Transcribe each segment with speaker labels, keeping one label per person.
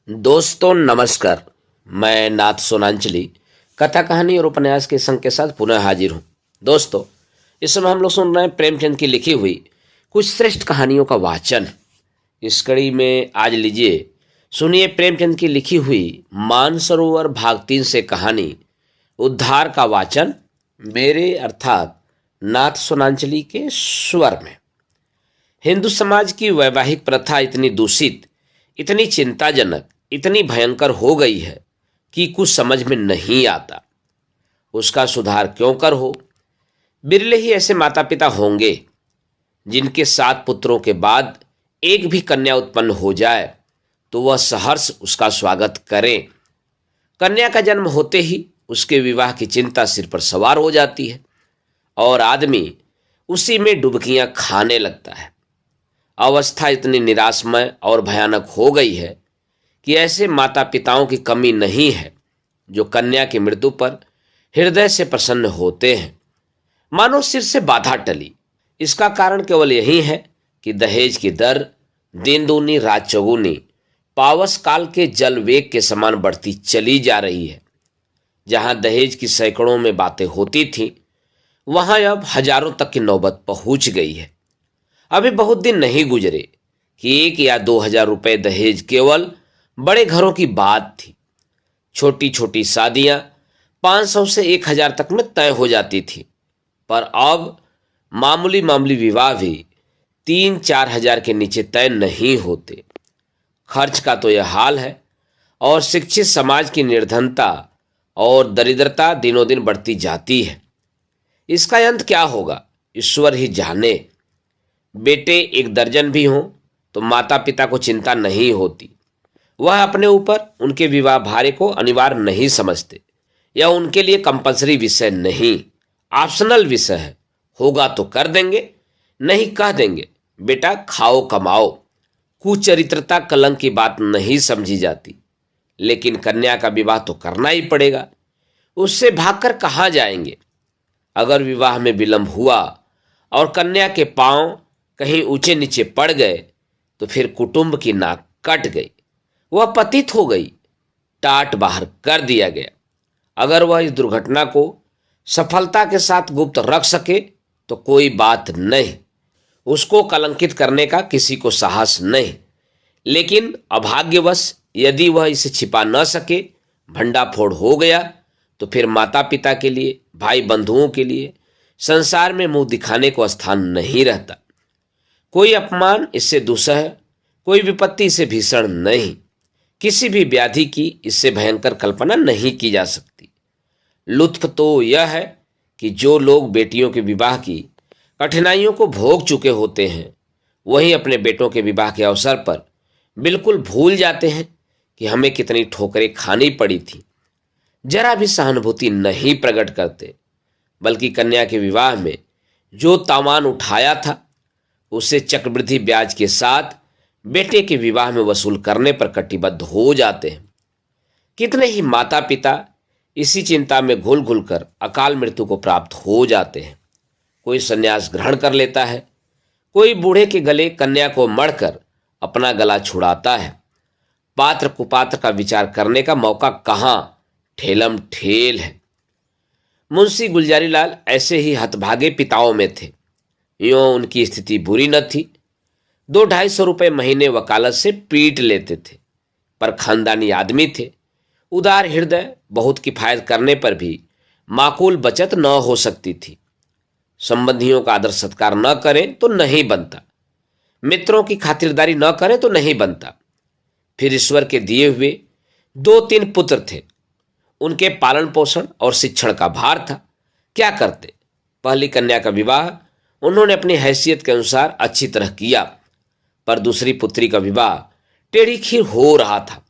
Speaker 1: दोस्तों नमस्कार। मैं नाथ सोनांचली कथा कहानी और उपन्यास के संग के साथ पुनः हाजिर हूँ। दोस्तों, इस समय हम लोग सुन रहे हैं प्रेमचंद की लिखी हुई कुछ श्रेष्ठ कहानियों का वाचन। इस कड़ी में आज लीजिए सुनिए प्रेमचंद की लिखी हुई मानसरोवर भाग 3 से कहानी उद्धार का वाचन मेरे अर्थात नाथ सोनांचली के स्वर में। हिंदू समाज की वैवाहिक प्रथा इतनी दूषित, इतनी चिंताजनक, इतनी भयंकर हो गई है कि कुछ समझ में नहीं आता। उसका सुधार क्यों कर हो। बिरले ही ऐसे माता पिता होंगे जिनके 7 पुत्रों के बाद एक भी कन्या उत्पन्न हो जाए तो वह सहर्ष उसका स्वागत करें। कन्या का जन्म होते ही उसके विवाह की चिंता सिर पर सवार हो जाती है और आदमी उसी में डुबकियां खाने लगता है। अवस्था इतनी निराशमय और भयानक हो गई है कि ऐसे माता पिताओं की कमी नहीं है जो कन्या की मृत्यु पर हृदय से प्रसन्न होते हैं, मानो सिर से बाधा टली। इसका कारण केवल यही है कि दहेज की दर दिन दूनी रात चौगुनी पावस काल के जल वेग के समान बढ़ती चली जा रही है। जहां दहेज की सैकड़ों में बातें होती थीं, वहां अब हजारों तक की नौबत पहुंच गई है। अभी बहुत दिन नहीं गुजरे कि 1 या 2 हजार रुपए दहेज केवल बड़े घरों की बात थी। छोटी छोटी शादियां 500 से 1000 तक में तय हो जाती थी, पर अब मामूली मामूली विवाह भी 3-4 हजार के नीचे तय नहीं होते। खर्च का तो यह हाल है और शिक्षित समाज की निर्धनता और दरिद्रता दिनों दिन बढ़ती जाती है। इसका अंत क्या होगा ईश्वर ही जाने। बेटे 1 दर्जन भी हों तो माता पिता को चिंता नहीं होती। वह अपने ऊपर उनके विवाह भारे को अनिवार्य नहीं समझते। यह उनके लिए कंपल्सरी विषय नहीं, ऑप्शनल विषय है। होगा तो कर देंगे, नहीं कह देंगे बेटा खाओ कमाओ। कुचरित्रता कलंक की बात नहीं समझी जाती। लेकिन कन्या का विवाह तो करना ही पड़ेगा, उससे भागकर कहाँ जाएंगे। अगर विवाह में विलंब हुआ और कन्या के पांव कहीं ऊंचे नीचे पड़ गए तो फिर कुटुंब की नाक कट गई, वह पतित हो गई, टाट बाहर कर दिया गया। अगर वह इस दुर्घटना को सफलता के साथ गुप्त रख सके तो कोई बात नहीं, उसको कलंकित करने का किसी को साहस नहीं। लेकिन अभाग्यवश यदि वह इसे छिपा न सके, भंडाफोड़ हो गया तो फिर माता पिता के लिए, भाई बंधुओं के लिए संसार में मुंह दिखाने को स्थान नहीं रहता। कोई अपमान इससे दुस्सह, कोई विपत्ति इससे भीषण नहीं। किसी भी व्याधि की इससे भयंकर कल्पना नहीं की जा सकती। लुत्फ तो यह है कि जो लोग बेटियों के विवाह की कठिनाइयों को भोग चुके होते हैं, वही अपने बेटों के विवाह के अवसर पर बिल्कुल भूल जाते हैं कि हमें कितनी ठोकरें खानी पड़ी थी। जरा भी सहानुभूति नहीं प्रकट करते, बल्कि कन्या के विवाह में जो तावान उठाया था उसे चक्रवृद्धि ब्याज के साथ बेटे के विवाह में वसूल करने पर कटिबद्ध हो जाते हैं। कितने ही माता पिता इसी चिंता में घुल घुल कर अकाल मृत्यु को प्राप्त हो जाते हैं। कोई संन्यास ग्रहण कर लेता है, कोई बूढ़े के गले कन्या को मढ़कर अपना गला छुड़ाता है। पात्र कुपात्र का विचार करने का मौका कहाँ, ठेलम ठेल है। मुंशी गुलजारी लाल ऐसे ही हतभागे पिताओं में थे। यूं उनकी स्थिति बुरी न थी। 200-250 रुपये महीने वकालत से पीट लेते थे, पर खानदानी आदमी थे, उदार हृदय। बहुत किफायत करने पर भी माकूल बचत न हो सकती थी। संबंधियों का आदर सत्कार न करें तो नहीं बनता, मित्रों की खातिरदारी न करें तो नहीं बनता। फिर ईश्वर के दिए हुए 2-3 पुत्र थे, उनके पालन पोषण और शिक्षण का भार था। क्या करते। पहली कन्या का विवाह उन्होंने अपनी हैसियत के अनुसार अच्छी तरह किया, पर दूसरी पुत्री का विवाह टेढ़ी खीर हो रहा था।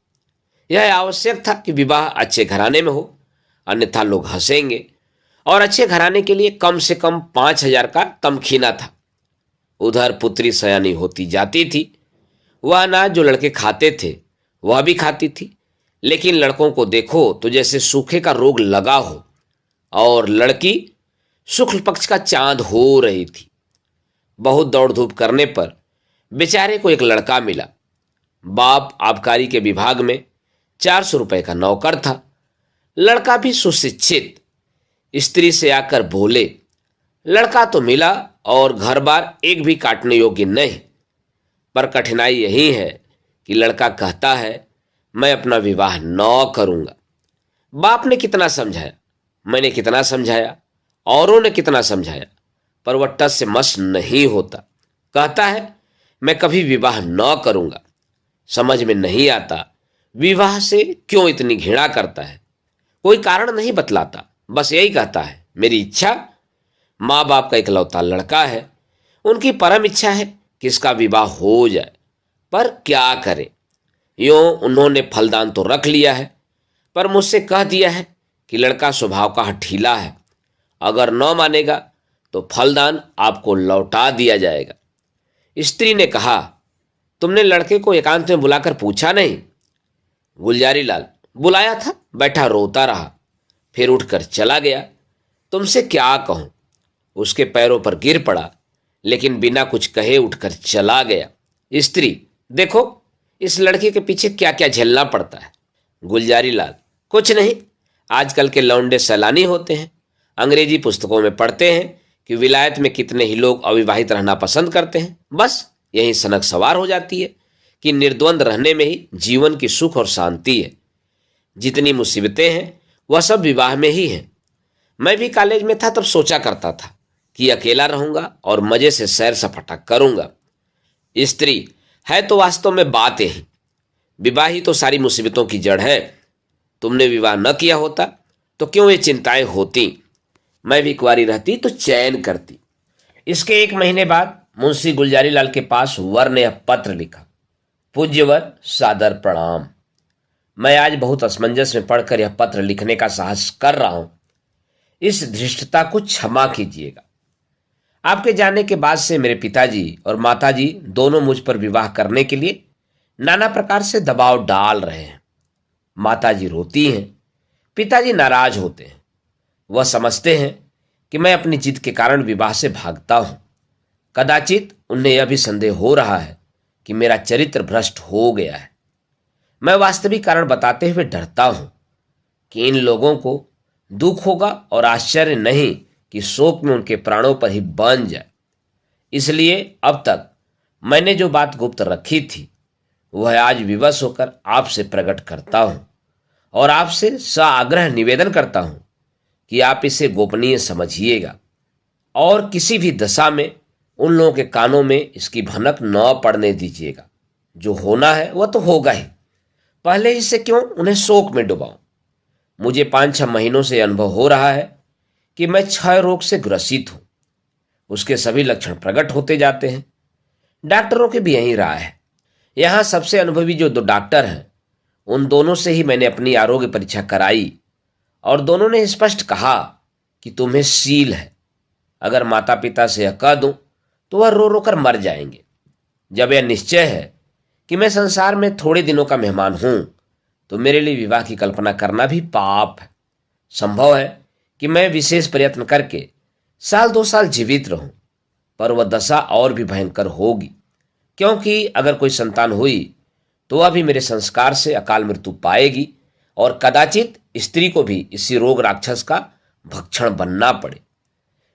Speaker 1: यह आवश्यक था कि विवाह अच्छे घराने में हो, अन्यथा लोग हंसेंगे, और अच्छे घराने के लिए कम से कम 5000 का तमखीना था। उधर पुत्री सयानी होती जाती थी। वह अनाज जो लड़के खाते थे वह भी खाती थी, लेकिन लड़कों को देखो तो जैसे सूखे का रोग लगा हो, और लड़की शुक्ल पक्ष का चांद हो रही थी। बहुत दौड़ धूप करने पर बेचारे को एक लड़का मिला। बाप आबकारी के विभाग में 400 रुपए का नौकर था। लड़का भी सुशिक्षित। स्त्री से आकर बोले, लड़का तो मिला और घर बार एक भी काटने योग्य नहीं, पर कठिनाई यही है कि लड़का कहता है मैं अपना विवाह न करूंगा। बाप ने कितना समझाया, मैंने कितना समझाया, औरों ने कितना समझाया, पर वह टस से मस नहीं होता। कहता है मैं कभी विवाह न करूंगा। समझ में नहीं आता विवाह से क्यों इतनी घृणा करता है। कोई कारण नहीं बतलाता, बस यही कहता है मेरी इच्छा। माँ बाप का इकलौता लड़का है, उनकी परम इच्छा है कि इसका विवाह हो जाए, पर क्या करे। यूं उन्होंने फलदान तो रख लिया है, पर मुझसे कह दिया है कि लड़का स्वभाव का हठीला है, अगर न मानेगा तो फलदान आपको लौटा दिया जाएगा। स्त्री ने कहा, तुमने लड़के को एकांत में बुलाकर पूछा नहीं? गुलजारी लाल, बुलाया था, बैठा रोता रहा, फिर उठकर चला गया। तुमसे क्या कहूं। उसके पैरों पर गिर पड़ा, लेकिन बिना कुछ कहे उठकर चला गया। स्त्री, देखो इस लड़के के पीछे क्या क्या झेलना पड़ता है। गुलजारी लाल, कुछ नहीं, आजकल के लौंडे सैलानी होते हैं, अंग्रेजी पुस्तकों में पढ़ते हैं कि विलायत में कितने ही लोग अविवाहित रहना पसंद करते हैं। बस यही सनक सवार हो जाती है कि निर्द्वंद रहने में ही जीवन की सुख और शांति है। जितनी मुसीबतें हैं वह सब विवाह में ही हैं। मैं भी कॉलेज में था तब सोचा करता था कि अकेला रहूंगा और मजे से सैर सपाटा करूंगा। स्त्री है तो वास्तव में बात यही, विवाह ही तो सारी मुसीबतों की जड़ है। तुमने विवाह न किया होता तो क्यों ये चिंताएं होती। मैं भी कुंवारी रहती तो चैन करती। इसके 1 महीने बाद मुंशी गुलजारी लाल के पास वर ने यह पत्र लिखा, पूज्यवर सादर प्रणाम। मैं आज बहुत असमंजस में पढ़कर यह पत्र लिखने का साहस कर रहा हूं, इस धृष्टता को क्षमा कीजिएगा। आपके जाने के बाद से मेरे पिताजी और माताजी दोनों मुझ पर विवाह करने के लिए नाना प्रकार से दबाव डाल रहे हैं। माताजी रोती हैं, पिताजी नाराज होते हैं। वह समझते हैं कि मैं अपनी जिद के कारण विवाह से भागता हूं। कदाचित उन्हें यह भी संदेह हो रहा है कि मेरा चरित्र भ्रष्ट हो गया है। मैं वास्तविक कारण बताते हुए डरता हूं कि इन लोगों को दुख होगा और आश्चर्य नहीं कि शोक में उनके प्राणों पर ही बन जाए। इसलिए अब तक मैंने जो बात गुप्त रखी थी वह आज विवश होकर आपसे प्रकट करता हूं और आपसे साग्रह निवेदन करता हूं कि आप इसे गोपनीय समझिएगा और किसी भी दशा में उन लोगों के कानों में इसकी भनक न पड़ने दीजिएगा। जो होना है वह तो होगा ही, पहले ही से क्यों उन्हें शोक में डुबाऊं। मुझे 5-6 महीनों से अनुभव हो रहा है कि मैं क्षय रोग से ग्रसित हूं। उसके सभी लक्षण प्रकट होते जाते हैं। डॉक्टरों की भी यही राय है। यहां सबसे अनुभवी जो 2 डॉक्टर हैं उन दोनों से ही मैंने अपनी आरोग्य परीक्षा कराई और दोनों ने स्पष्ट कहा कि तुम्हें सील है। अगर माता पिता से यह कह दूं तो वह रो रो कर मर जाएंगे। जब यह निश्चय है कि मैं संसार में थोड़े दिनों का मेहमान हूं तो मेरे लिए विवाह की कल्पना करना भी पाप है। संभव है कि मैं विशेष प्रयत्न करके 1-2 साल जीवित रहूं, पर वह दशा और भी भयंकर होगी, क्योंकि अगर कोई संतान हुई तो वह भी मेरे संस्कार से अकाल मृत्यु पाएगी और कदाचित स्त्री को भी इसी रोग राक्षस का भक्षण बनना पड़े।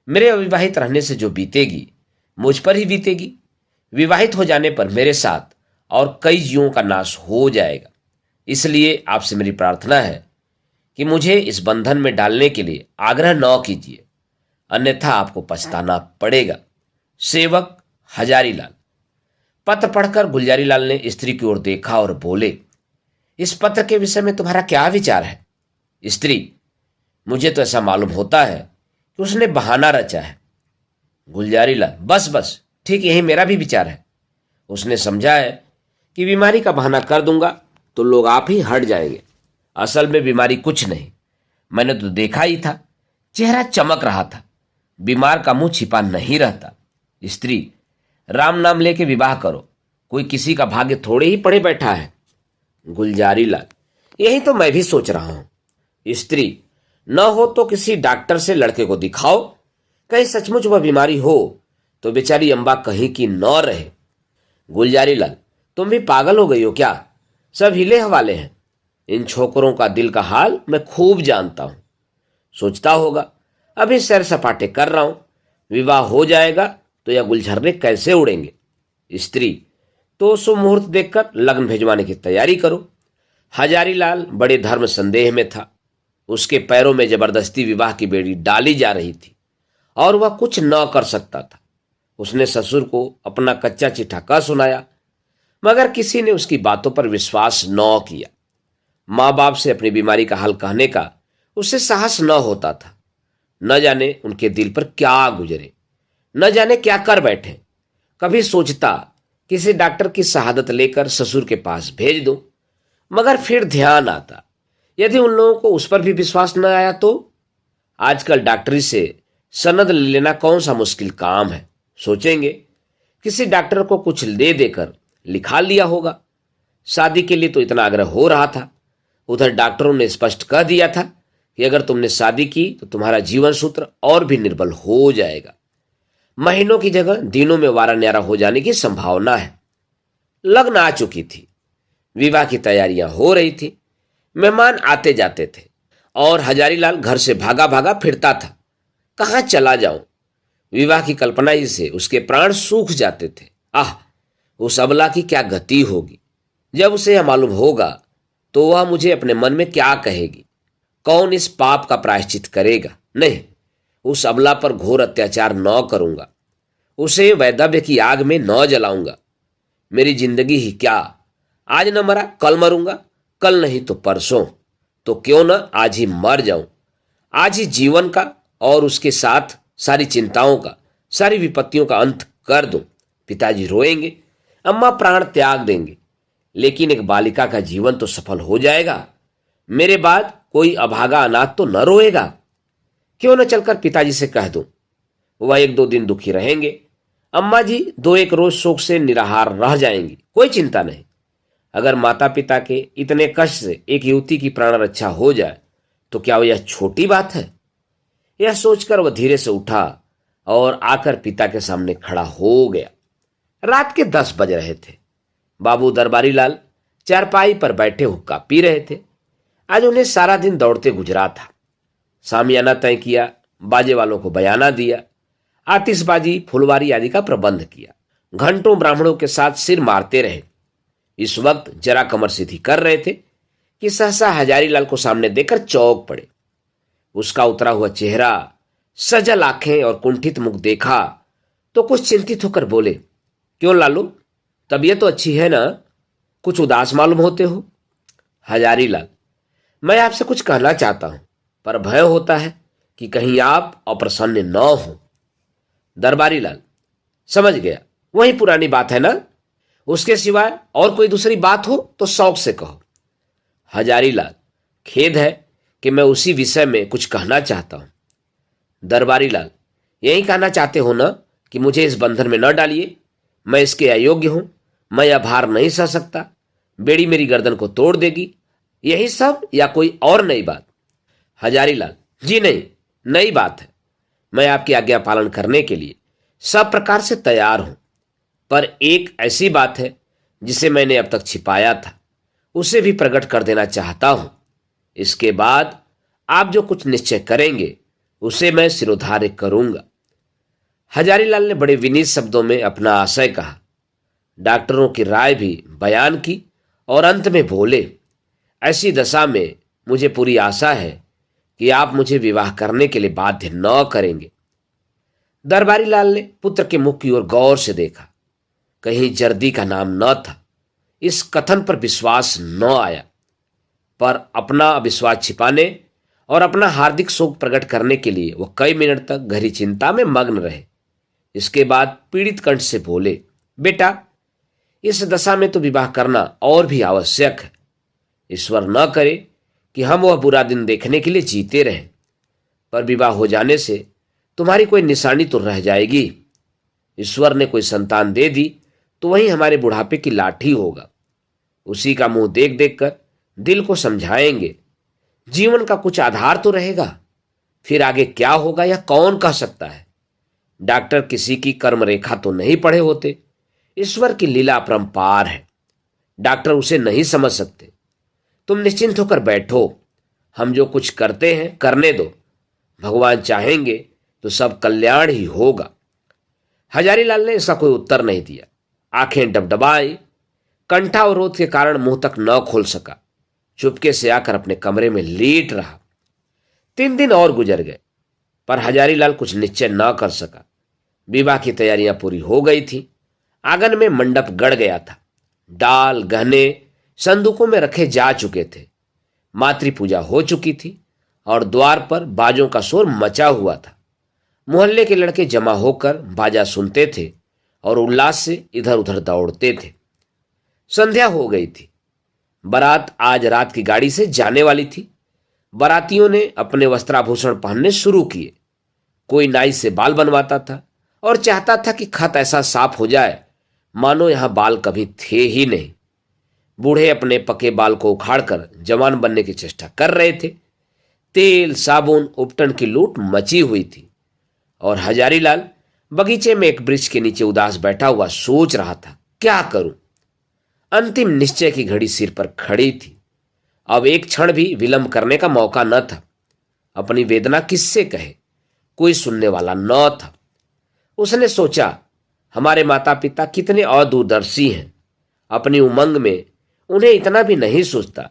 Speaker 1: मेरे अविवाहित रहने से जो बीतेगी मुझ पर ही बीतेगी। विवाहित हो जाने पर मेरे साथ और कई जीवों का नाश हो जाएगा। इसलिए आपसे मेरी प्रार्थना है कि मुझे इस बंधन में डालने के लिए आग्रह न कीजिए, अन्यथा आपको पछताना पड़ेगा। सेवक हजारीलाल। पत्र पढ़कर गुलजारी लाल ने स्त्री की ओर देखा और बोले, इस पत्र के विषय में तुम्हारा क्या विचार है? स्त्री, मुझे तो ऐसा मालूम होता है कि उसने बहाना रचा है। गुलजारी लाल, बस बस, ठीक यही मेरा भी विचार है। उसने समझा है कि बीमारी का बहाना कर दूंगा तो लोग आप ही हट जाएंगे। असल में बीमारी कुछ नहीं, मैंने तो देखा ही था, चेहरा चमक रहा था, बीमार का मुंह छिपा नहीं रहता। स्त्री, राम नाम लेके विवाह करो, कोई किसी का भाग्य थोड़े ही पड़े बैठा है। गुलजारी लाल, यही तो मैं भी सोच रहा हूं। स्त्री, न हो तो किसी डॉक्टर से लड़के को दिखाओ, कहीं सचमुच वह बीमारी हो तो बेचारी अम्बा कहीं की न रहे। गुलजारी लाल, तुम भी पागल हो गई हो क्या? सब हिले हवाले हैं। इन छोकरों का दिल का हाल मैं खूब जानता हूं। सोचता होगा अभी सैर सपाटे कर रहा हूं, विवाह हो जाएगा तो यह गुलझर्रे कैसे उड़ेंगे। स्त्री तो शुभ मुहूर्त देखकर लग्न भिजवाने की तैयारी करो। हजारीलाल बड़े धर्म संदेह में था। उसके पैरों में जबरदस्ती विवाह की बेड़ी डाली जा रही थी और वह कुछ न कर सकता था। उसने ससुर को अपना कच्चा चिट्ठा कह सुनाया, मगर किसी ने उसकी बातों पर विश्वास न किया। माँ बाप से अपनी बीमारी का हाल कहने का उसे साहस न होता था। न जाने उनके दिल पर क्या गुजरे, न जाने क्या कर बैठे। कभी सोचता किसी डॉक्टर की शहादत लेकर ससुर के पास भेज दूं, मगर फिर ध्यान आता यदि उन लोगों को उस पर भी विश्वास न आया तो। आजकल डॉक्टरी से सनद लेना कौन सा मुश्किल काम है। सोचेंगे किसी डॉक्टर को कुछ दे देकर लिखा लिया होगा। शादी के लिए तो इतना आग्रह हो रहा था। उधर डॉक्टरों ने स्पष्ट कह दिया था कि अगर तुमने शादी की तो तुम्हारा जीवन सूत्र और भी निर्बल हो जाएगा। महीनों की जगह दिनों में वारा न्यारा हो जाने की संभावना है। लगन आ चुकी थी, विवाह की तैयारियां हो रही थी, मेहमान आते जाते थे और हजारीलाल घर से भागा भागा फिरता था। कहां चला जाऊं? विवाह की कल्पना ही से उसके प्राण सूख जाते थे। आह, उस अबला की क्या गति होगी जब उसे यह मालूम होगा तो वह मुझे अपने मन में क्या कहेगी। कौन इस पाप का प्रायश्चित करेगा? नहीं, उस अबला पर घोर अत्याचार न करूंगा, उसे वैधव्य की आग में न जलाऊंगा। मेरी जिंदगी ही क्या, आज न मरा कल मरूंगा, कल नहीं तो परसों, तो क्यों न आज ही मर जाऊं। आज ही जीवन का और उसके साथ सारी चिंताओं का, सारी विपत्तियों का अंत कर दूं। पिताजी रोएंगे, अम्मा प्राण त्याग देंगे, लेकिन एक बालिका का जीवन तो सफल हो जाएगा। मेरे बाद कोई अभागा अनाथ तो न रोएगा। क्यों न चलकर पिताजी से कह दूं, वह एक दो दिन दुखी रहेंगे, अम्मा जी दो एक रोज शोक से निराहार रह जाएंगी, कोई चिंता नहीं। अगर माता पिता के इतने कष्ट से एक युवती की प्राण रक्षा हो जाए तो क्या यह छोटी बात है? यह सोचकर वह धीरे से उठा और आकर पिता के सामने खड़ा हो गया। रात के 10 बज रहे थे। बाबू दरबारी लाल चारपाई पर बैठे हुक्का पी रहे थे। आज उन्हें सारा दिन दौड़ते गुजरा था। सामियाना तय किया, बाजे वालों को बयाना दिया, आतिशबाजी फुलवारी आदि का प्रबंध किया। घंटों ब्राह्मणों के साथ सिर मारते रहे। इस वक्त जरा कमर सीधी कर रहे थे कि सहसा हजारीलाल को सामने देखकर चौंक पड़े। उसका उतरा हुआ चेहरा, सजल आंखें और कुंठित मुख देखा तो कुछ चिंतित होकर बोले, क्यों लालू, तबीयत तो अच्छी है ना? कुछ उदास मालूम होते हो। हजारीलाल, मैं आपसे कुछ कहना चाहता हूं, पर भय होता है कि कहीं आप अप्रसन्न न हो। दरबारी लाल, समझ गया, वही पुरानी बात है ना? उसके सिवाय और कोई दूसरी बात हो तो शौक से कहो। हजारीलाल, खेद है कि मैं उसी विषय में कुछ कहना चाहता हूं। दरबारी लाल, यही कहना चाहते हो ना कि मुझे इस बंधन में न डालिए, मैं इसके अयोग्य हूं, मैं यह भार नहीं सह सकता, बेड़ी मेरी गर्दन को तोड़ देगी, यही सब या कोई और नई बात? हजारीलाल, जी नहीं, नई बात है। मैं आपकी आज्ञा पालन करने के लिए सब प्रकार से तैयार हूं, पर एक ऐसी बात है जिसे मैंने अब तक छिपाया था, उसे भी प्रकट कर देना चाहता हूं। इसके बाद आप जो कुछ निश्चय करेंगे उसे मैं सिरोधार्य करूंगा। हजारीलाल ने बड़े विनीत शब्दों में अपना आशय कहा, डॉक्टरों की राय भी बयान की और अंत में बोले, ऐसी दशा में मुझे पूरी आशा है कि आप मुझे विवाह करने के लिए बाध्य न करेंगे। दरबारी लाल ने पुत्र के मुख की ओर गौर से देखा। कहीं जर्दी का नाम न था। इस कथन पर विश्वास न आया, पर अपना अविश्वास छिपाने और अपना हार्दिक शोक प्रकट करने के लिए वह कई मिनट तक गहरी चिंता में मग्न रहे। इसके बाद पीड़ित कंठ से बोले, बेटा, इस दशा में तो विवाह करना और भी आवश्यक है। ईश्वर न करे कि हम वह बुरा दिन देखने के लिए जीते रहें, पर विवाह हो जाने से तुम्हारी कोई निशानी तो रह जाएगी। ईश्वर ने कोई संतान दे दी तो वही हमारे बुढ़ापे की लाठी होगा। उसी का मुंह देख देख कर दिल को समझाएंगे। जीवन का कुछ आधार तो रहेगा। फिर आगे क्या होगा यह कौन कह सकता है। डॉक्टर किसी की कर्म रेखा तो नहीं पढ़े होते। ईश्वर की लीला अपरंपार है। डॉक्टर उसे नहीं समझ सकते। तुम निश्चिंत होकर बैठो, हम जो कुछ करते हैं करने दो, भगवान चाहेंगे तो सब कल्याण ही होगा। हजारीलाल ने इसका कोई उत्तर नहीं दिया। आंखें डबडबाई, कंठावरोध के कारण मुंह तक न खोल सका। चुपके से आकर अपने कमरे में लेट रहा। 3 दिन और गुजर गए, पर हजारीलाल कुछ निश्चय न कर सका। विवाह की तैयारियां पूरी हो गई थी। आंगन में मंडप गड़ गया था। डाल गहने संदूकों में रखे जा चुके थे। मातृ पूजा हो चुकी थी और द्वार पर बाजों का शोर मचा हुआ था। मोहल्ले के लड़के जमा होकर बाजा सुनते थे और उल्लास से इधर उधर दौड़ते थे। संध्या हो गई थी। बारात आज रात की गाड़ी से जाने वाली थी। बारातियों ने अपने वस्त्राभूषण पहनने शुरू किए। कोई नाई से बाल बनवाता था और चाहता था कि खत ऐसा साफ हो जाए मानो यहां बाल कभी थे ही नहीं। बूढ़े अपने पके बाल को उखाड़कर जवान बनने की चेष्टा कर रहे थे। तेल साबुन उपटन की लूट मची हुई थी और हजारीलाल बगीचे में एक वृक्ष के नीचे उदास बैठा हुआ सोच रहा था, क्या करूं। अंतिम निश्चय की घड़ी सिर पर खड़ी थी। अब एक क्षण भी विलंब करने का मौका न था। अपनी वेदना किससे कहे, कोई सुनने वाला न था। उसने सोचा, हमारे माता पिता कितने अदूरदर्शी हैं। अपनी उमंग में उन्हें इतना भी नहीं सोचता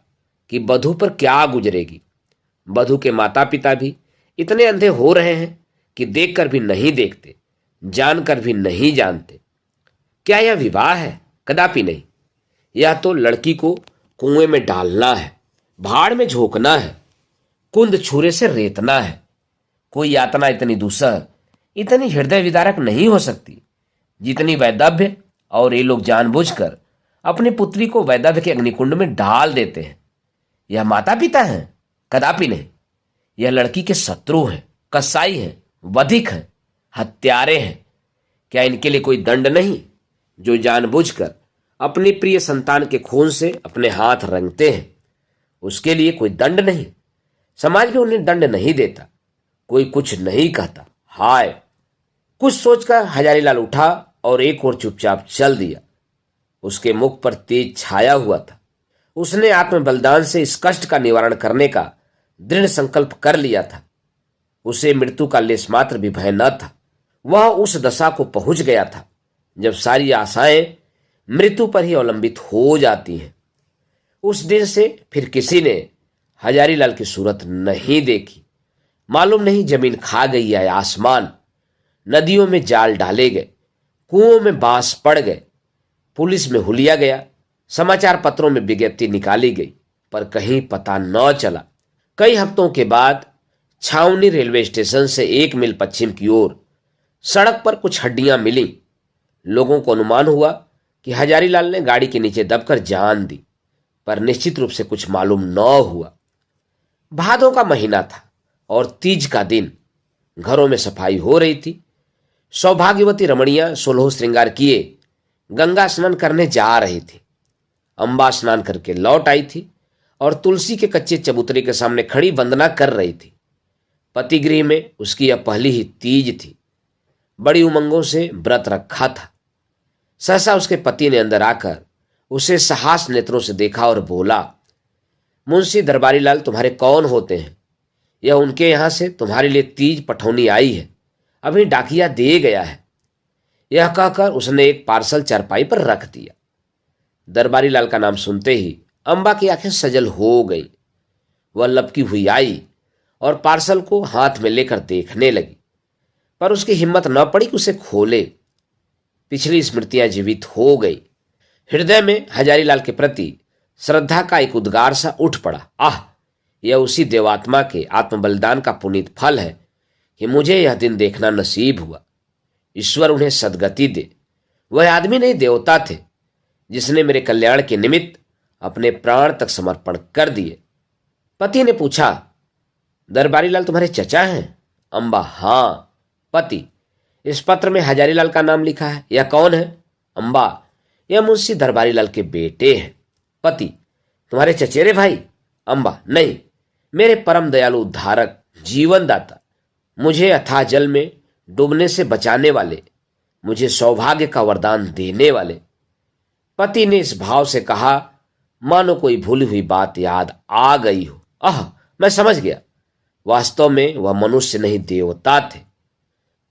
Speaker 1: कि बधू पर क्या गुजरेगी। बधू के माता पिता भी इतने अंधे हो रहे हैं कि देखकर भी नहीं देखते, जानकर भी नहीं जानते। क्या यह विवाह है? कदापि नहीं। यह तो लड़की को कुएं में डालना है, भाड़ में झोंकना है, कुंद छुरे से रेतना है। कोई यातना इतनी दूसर, इतनी हृदय विदारक नहीं हो सकती जितनी वैदव्य और ये लोग जानबूझकर अपनी पुत्री को वैदव्य के अग्निकुंड में डाल देते हैं। यह माता पिता हैं? कदापि नहीं। यह लड़की के शत्रु हैं, कसाई हैं, वधिक हैं, हत्यारे हैं। क्या इनके लिए कोई दंड नहीं जो जानबूझकर अपनी प्रिय संतान के खून से अपने हाथ रंगते हैं? उसके लिए कोई दंड नहीं। समाज भी उन्हें दंड नहीं देता। कोई कुछ नहीं कहता। हाय! कुछ सोचकर हजारीलाल उठा और एक और चुपचाप चल दिया। उसके मुख पर तेज छाया हुआ था। उसने आत्म बलिदान से इस कष्ट का निवारण करने का दृढ़ संकल्प कर लिया था। उसे मृत्यु का लेश मात्र भी भय न था। वह उस दशा को पहुंच गया था जब सारी आशाएं मृत्यु पर ही अवलंबित हो जाती हैं। उस दिन से फिर किसी ने हजारीलाल की सूरत नहीं देखी। मालूम नहीं जमीन खा गई या आसमान। नदियों में जाल डाले गए, कुओं में बांस पड़ गए, पुलिस में हुलिया गया, समाचार पत्रों में विज्ञप्ति निकाली गई, पर कहीं पता न चला। कई हफ्तों के बाद छावनी रेलवे स्टेशन से 1 मील पश्चिम की ओर सड़क पर कुछ हड्डियां मिली। लोगों को अनुमान हुआ कि हजारीलाल ने गाड़ी के नीचे दबकर जान दी, पर निश्चित रूप से कुछ मालूम न हुआ। भादों का महीना था और तीज का दिन। घरों में सफाई हो रही थी। सौभाग्यवती रमणियां 16 श्रृंगार किए गंगा स्नान करने जा रही थी। अंबा स्नान करके लौट आई थी और तुलसी के कच्चे चबूतरे के सामने खड़ी वंदना कर रही थी। पतिगृह में उसकी यह पहली ही तीज थी। बड़ी उमंगों से व्रत रखा था। सहसा उसके पति ने अंदर आकर उसे साहस नेत्रों से देखा और बोला, मुंशी दरबारीलाल तुम्हारे कौन होते हैं? यह उनके यहां से तुम्हारे लिए तीज पठौनी आई है, अभी डाकिया दे गया है। यह कहकर उसने एक पार्सल चारपाई पर रख दिया। दरबारीलाल का नाम सुनते ही अंबा की आंखें सजल हो गई। वह लपकी हुई आई और पार्सल को हाथ में लेकर देखने लगी, पर उसकी हिम्मत न पड़ी कि उसे खोले। पिछली स्मृतियां जीवित हो गई। हृदय में हजारीलाल के प्रति श्रद्धा का एक उद्गार सा उठ पड़ा। आह! यह उसी देवात्मा के आत्मबलिदान का पुनीत फल है कि मुझे यह दिन देखना नसीब हुआ। ईश्वर उन्हें सद्गति दे। वह आदमी नहीं, देवता थे जिसने मेरे कल्याण के निमित्त अपने प्राण तक समर्पण कर दिए। पति ने पूछा, दरबारीलाल तुम्हारे चचा हैं? अंबा, हाँ। पति, इस पत्र में हजारीलाल का नाम लिखा है। यह कौन है? अंबा, यह मुंशी दरबारीलाल के बेटे हैं। पति, तुम्हारे चचेरे भाई? अंबा, नहीं, मेरे परम दयालु उद्धारक, जीवन दाता, मुझे अथाह जल में डूबने से बचाने वाले, मुझे सौभाग्य का वरदान देने वाले। पति ने इस भाव से कहा मानो कोई भूली हुई बात याद आ गई हो। आह, मैं समझ गया, वास्तव में वह मनुष्य नहीं देवता थे।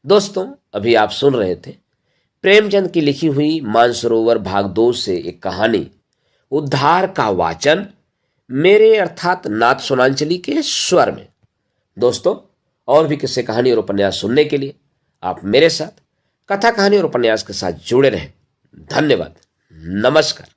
Speaker 1: दोस्तों, अभी आप सुन रहे थे प्रेमचंद की लिखी हुई मानसरोवर भाग 2 से एक कहानी उद्धार का वाचन, मेरे अर्थात नाथ सोनांचली के स्वर में। दोस्तों, और भी किस्से, कहानी और उपन्यास सुनने के लिए आप मेरे साथ कथा, कहानी और उपन्यास के साथ जुड़े रहें। धन्यवाद। नमस्कार।